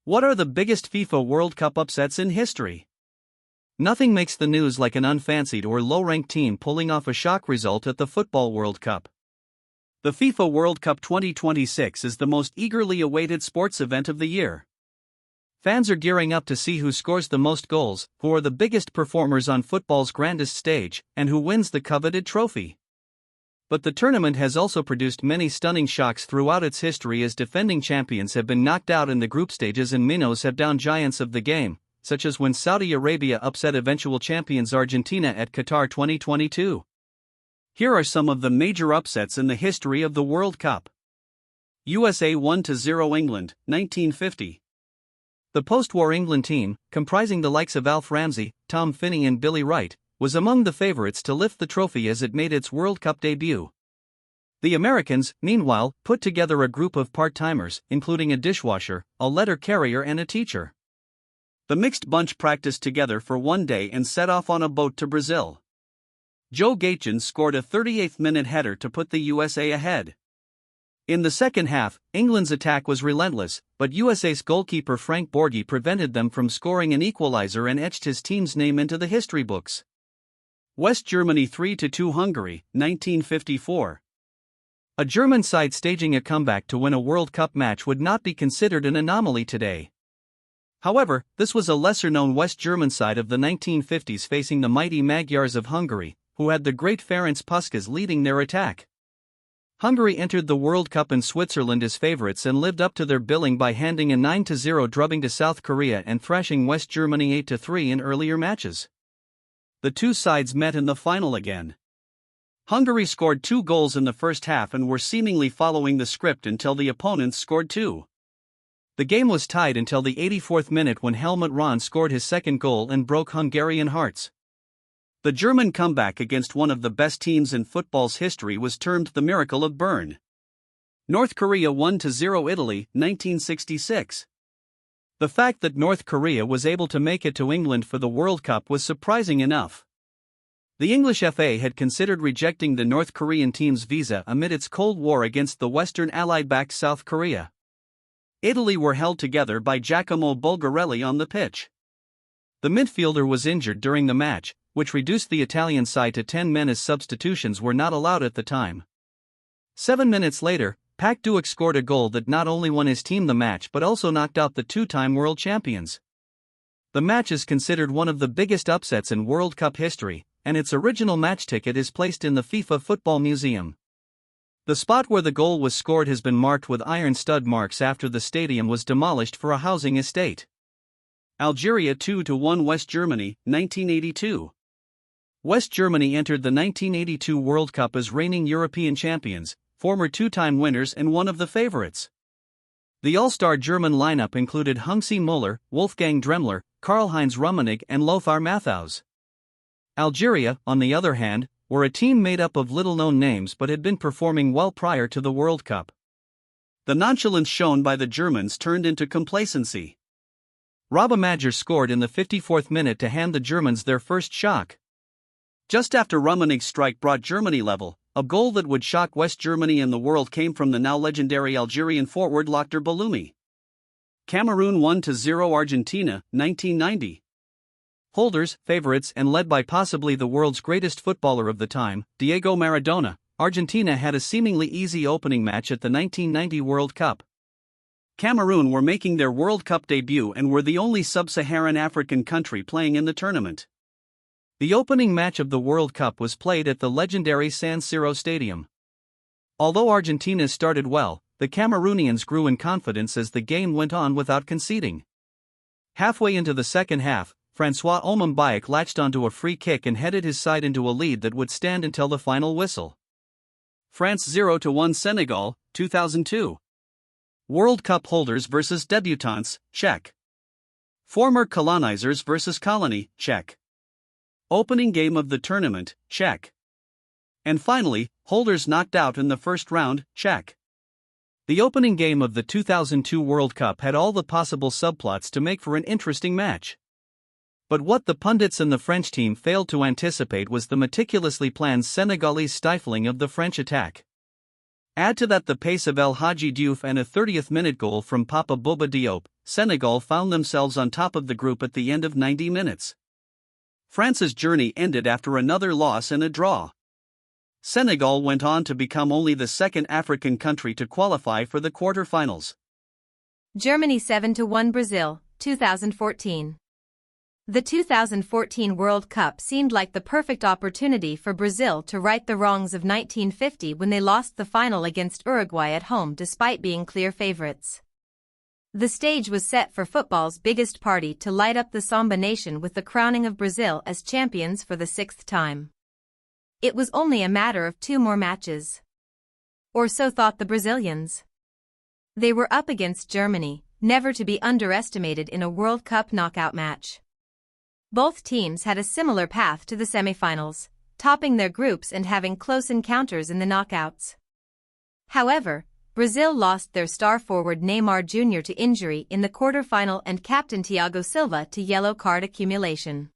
What are the biggest FIFA World Cup upsets in history? Nothing makes the news like an unfancied or low-ranked team pulling off a shock result at the Football World Cup. The FIFA World Cup 2026 is the most eagerly awaited sports event of the year. Fans are gearing up to see who scores the most goals, who are the biggest performers on football's grandest stage, and who wins the coveted trophy. But the tournament has also produced many stunning shocks throughout its history, as defending champions have been knocked out in the group stages and minnows have downed giants of the game, such as when Saudi Arabia upset eventual champions Argentina at Qatar 2022. Here are some of the major upsets in the history of the World Cup. USA 1-0 England, 1950. The post-war England team, comprising the likes of Alf Ramsey, Tom Finney and Billy Wright, was among the favorites to lift the trophy as it made its World Cup debut. The Americans, meanwhile, put together a group of part-timers, including a dishwasher, a letter carrier and a teacher. The mixed bunch practiced together for one day and set off on a boat to Brazil. Joe Gaetjens scored a 38th-minute header to put the USA ahead. In the second half, England's attack was relentless, but USA's goalkeeper Frank Borghi prevented them from scoring an equalizer and etched his team's name into the history books. West Germany 3-2 Hungary, 1954. A German side staging a comeback to win a World Cup match would not be considered an anomaly today. However, this was a lesser-known West German side of the 1950s facing the mighty Magyars of Hungary, who had the great Ferenc Puskás leading their attack. Hungary entered the World Cup in Switzerland as favorites and lived up to their billing by handing a 9-0 drubbing to South Korea and thrashing West Germany 8-3 in earlier matches. The two sides met in the final again. Hungary scored 2 goals in the first half and were seemingly following the script until the opponents scored 2. The game was tied until the 84th minute when Helmut Rahn scored his second goal and broke Hungarian hearts. The German comeback against one of the best teams in football's history was termed the Miracle of Bern. North Korea 1-0 Italy, 1966. The fact that North Korea was able to make it to England for the World Cup was surprising enough. The English FA had considered rejecting the North Korean team's visa amid its Cold War against the Western Allied-backed South Korea. Italy were held together by Giacomo Bulgarelli on the pitch. The midfielder was injured during the match, which reduced the Italian side to 10 men as substitutions were not allowed at the time. 7 minutes later, Pak Duok scored a goal that not only won his team the match but also knocked out the two-time world champions. The match is considered one of the biggest upsets in World Cup history, and its original match ticket is placed in the FIFA Football Museum. The spot where the goal was scored has been marked with iron stud marks after the stadium was demolished for a housing estate. Algeria 2-1 West Germany, 1982. West Germany entered the 1982 World Cup as reigning European champions, former two-time winners and one of the favorites. The all-star German lineup included Heinz Müller, Wolfgang Dremmler, Karl-Heinz Rummenigge and Lothar Matthaus. Algeria, on the other hand, were a team made up of little-known names but had been performing well prior to the World Cup. The nonchalance shown by the Germans turned into complacency. Rabah Majer scored in the 54th minute to hand the Germans their first shock. Just after Rummenigge's strike brought Germany level, a goal that would shock West Germany and the world came from the now legendary Algerian forward Lokhter Belloumi. Cameroon 1-0 Argentina, 1990. Holders, favorites and led by possibly the world's greatest footballer of the time, Diego Maradona, Argentina had a seemingly easy opening match at the 1990 World Cup. Cameroon were making their World Cup debut and were the only sub-Saharan African country playing in the tournament. The opening match of the World Cup was played at the legendary San Siro Stadium. Although Argentina started well, the Cameroonians grew in confidence as the game went on without conceding. Halfway into the second half, François Omam latched onto a free kick and headed his side into a lead that would stand until the final whistle. France 0-1 Senegal, 2002. World Cup holders versus debutants, Czech. Former colonizers versus colony, Czech. Opening game of the tournament, Czech. And finally, holders knocked out in the first round, Czech. The opening game of the 2002 World Cup had all the possible subplots to make for an interesting match. But what the pundits and the French team failed to anticipate was the meticulously planned Senegalese stifling of the French attack. Add to that the pace of El Hadji Diouf and a 30th-minute goal from Papa Bouba Diop, Senegal found themselves on top of the group at the end of 90 minutes. France's journey ended after another loss and a draw. Senegal went on to become only the second African country to qualify for the quarterfinals. Germany 7-1 Brazil, 2014. The 2014 World Cup seemed like the perfect opportunity for Brazil to right the wrongs of 1950 when they lost the final against Uruguay at home despite being clear favorites. The stage was set for football's biggest party to light up the Samba nation with the crowning of Brazil as champions for the sixth time. It was only a matter of 2 more matches. Or so thought the Brazilians. They were up against Germany, never to be underestimated in a World Cup knockout match. Both teams had a similar path to the semifinals, topping their groups and having close encounters in the knockouts. However, Brazil lost their star forward Neymar Jr. to injury in the quarterfinal and captain Thiago Silva to yellow card accumulation.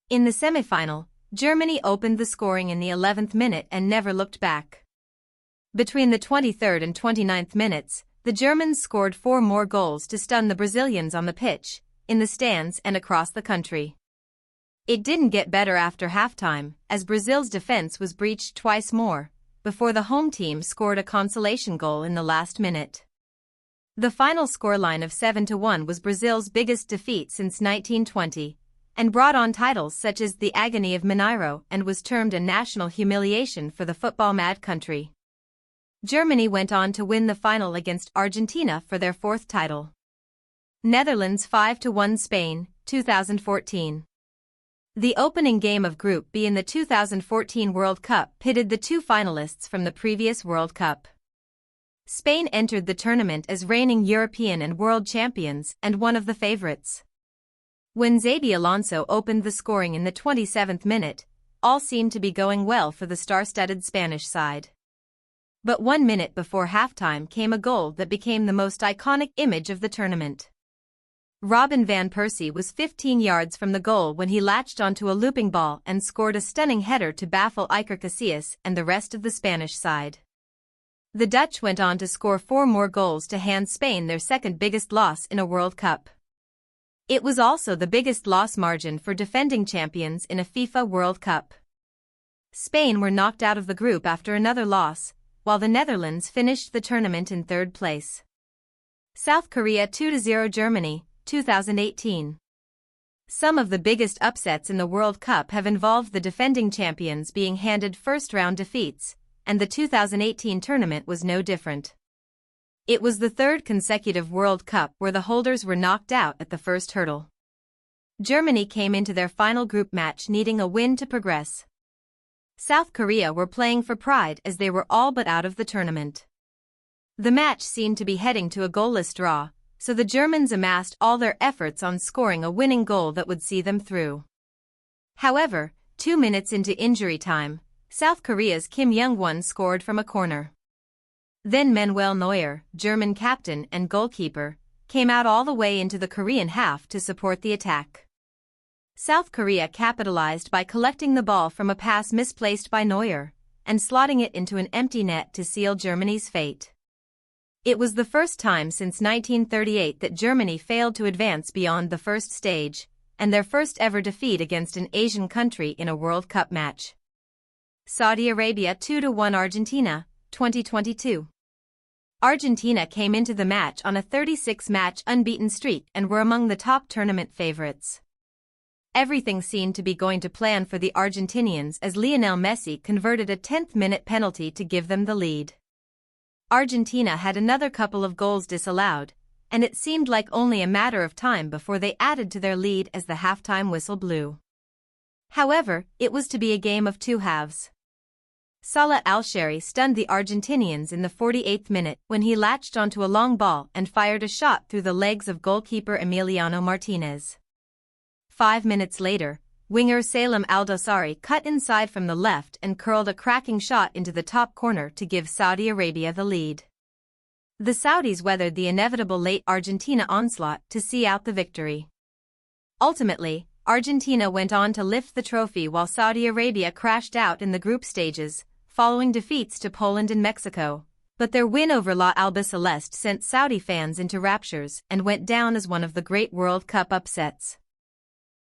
In the semifinal, Germany opened the scoring in the 11th minute and never looked back. Between the 23rd and 29th minutes, the Germans scored 4 more goals to stun the Brazilians on the pitch, in the stands and across the country. It didn't get better after halftime, as Brazil's defense was breached twice more, before the home team scored a consolation goal in the last minute. The final scoreline of 7-1 was Brazil's biggest defeat since 1920, and brought on titles such as the Agony of Mineiro and was termed a national humiliation for the football-mad country. Germany went on to win the final against Argentina for their 4th title. Netherlands 5-1 Spain, 2014. The opening game of Group B in the 2014 World Cup pitted the 2 finalists from the previous World Cup. Spain entered the tournament as reigning European and world champions and one of the favorites. When Xabi Alonso opened the scoring in the 27th minute, all seemed to be going well for the star-studded Spanish side. But 1 minute before halftime came a goal that became the most iconic image of the tournament. Robin van Persie was 15 yards from the goal when he latched onto a looping ball and scored a stunning header to baffle Iker Casillas and the rest of the Spanish side. The Dutch went on to score 4 more goals to hand Spain their second biggest loss in a World Cup. It was also the biggest loss margin for defending champions in a FIFA World Cup. Spain were knocked out of the group after another loss, while the Netherlands finished the tournament in 3rd place. South Korea 2-0 Germany, 2018. Some of the biggest upsets in the World Cup have involved the defending champions being handed first-round defeats, and the 2018 tournament was no different. It was the 3rd consecutive World Cup where the holders were knocked out at the first hurdle. Germany came into their final group match needing a win to progress. South Korea were playing for pride as they were all but out of the tournament. The match seemed to be heading to a goalless draw, so the Germans amassed all their efforts on scoring a winning goal that would see them through. However, 2 minutes into injury time, South Korea's Kim Young-won scored from a corner. Then Manuel Neuer, German captain and goalkeeper, came out all the way into the Korean half to support the attack. South Korea capitalized by collecting the ball from a pass misplaced by Neuer, and slotting it into an empty net to seal Germany's fate. It was the first time since 1938 that Germany failed to advance beyond the first stage, and their first ever defeat against an Asian country in a World Cup match. Saudi Arabia 2-1 Argentina, 2022. Argentina came into the match on a 36-match unbeaten streak and were among the top tournament favorites. Everything seemed to be going to plan for the Argentinians as Lionel Messi converted a 10th-minute penalty to give them the lead. Argentina had another couple of goals disallowed, and it seemed like only a matter of time before they added to their lead as the halftime whistle blew. However, it was to be a game of 2 halves. Salah Al-Shehri stunned the Argentinians in the 48th minute when he latched onto a long ball and fired a shot through the legs of goalkeeper Emiliano Martinez. 5 minutes later, winger Salem Al-Dosari cut inside from the left and curled a cracking shot into the top corner to give Saudi Arabia the lead. The Saudis weathered the inevitable late Argentina onslaught to see out the victory. Ultimately, Argentina went on to lift the trophy while Saudi Arabia crashed out in the group stages, following defeats to Poland and Mexico, But their win over La Alba Celeste sent Saudi fans into raptures and went down as one of the great World Cup upsets.